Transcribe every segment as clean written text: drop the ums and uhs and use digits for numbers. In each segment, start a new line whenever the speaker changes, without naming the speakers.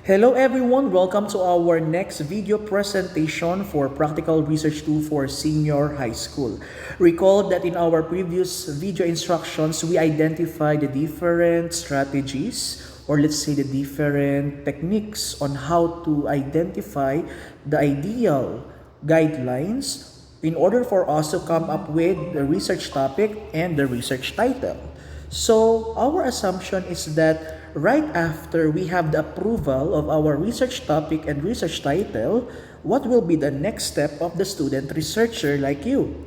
Hello everyone, welcome to our next video presentation for Practical Research 2 for Senior High School. Recall that in our previous video instructions, we identified the different strategies or let's say the different techniques on how to identify the ideal guidelines in order for us to come up with the research topic and the research title. So our assumption is that right after we have the approval of our research topic and research title, what will be the next step of the student researcher like you?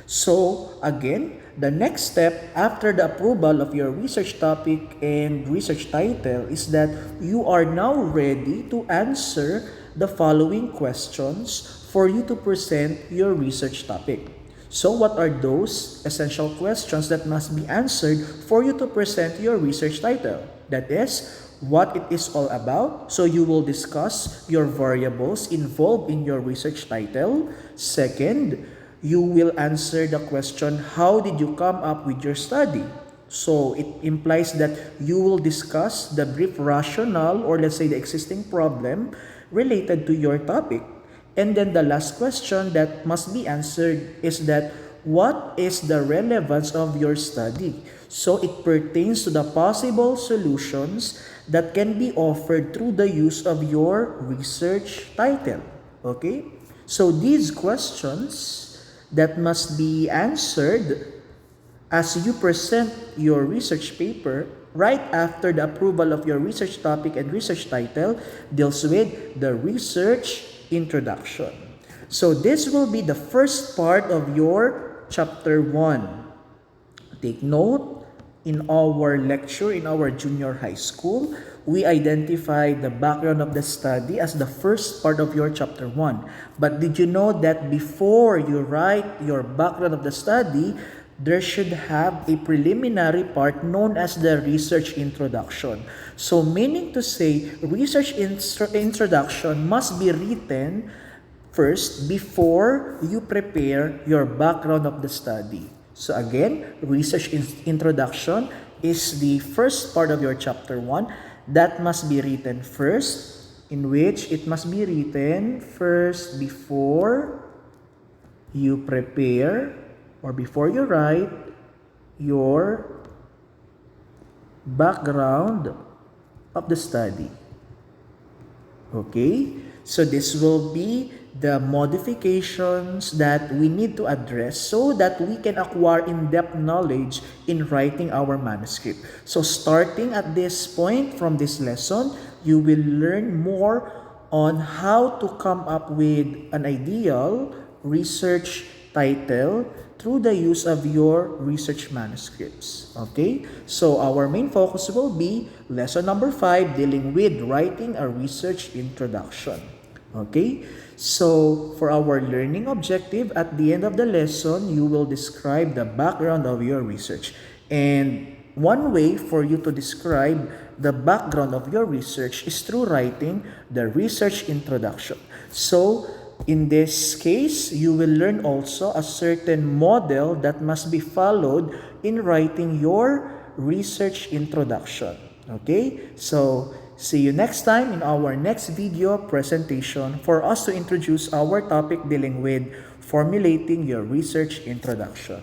So again, the next step after the approval of your research topic and research title is that you are now ready to answer the following questions for you to present your research topic. So what are those essential questions that must be answered for you to present your research title? That is, what it is all about. So you will discuss your variables involved in your research title. Second, you will answer the question, how did you come up with your study? So it implies that you will discuss the brief rationale or let's say the existing problem related to your topic. And then the last question that must be answered is that what is the relevance of your study? So it pertains to the possible solutions that can be offered through the use of your research title. Okay? So these questions that must be answered as you present your research paper right after the approval of your research topic and research title deals with the research introduction. So this will be the first part of your chapter 1. Take note, in our lecture in our junior high school, we identified the background of the study as the first part of your chapter 1. But did you know that before you write your background of the study, there should have a preliminary part known as the research introduction. So meaning to say, research introduction must be written first before you prepare your background of the study. So again, research introduction is the first part of your chapter 1 that must be written first, in which it must be written first before you prepare or before you write your background of the study. Okay? So this will be the modifications that we need to address so that we can acquire in-depth knowledge in writing our manuscript. So starting at this point from this lesson, you will learn more on how to come up with an ideal research title through the use of your research manuscripts. Okay? So our main focus will be lesson number 5, dealing with writing a research introduction. Okay? So for our learning objective, at the end of the lesson, you will describe the background of your research. And one way for you to describe the background of your research is through writing the research introduction. So in this case, you will learn also a certain model that must be followed in writing your research introduction. Okay? So, see you next time in our next video presentation for us to introduce our topic dealing with formulating your research introduction.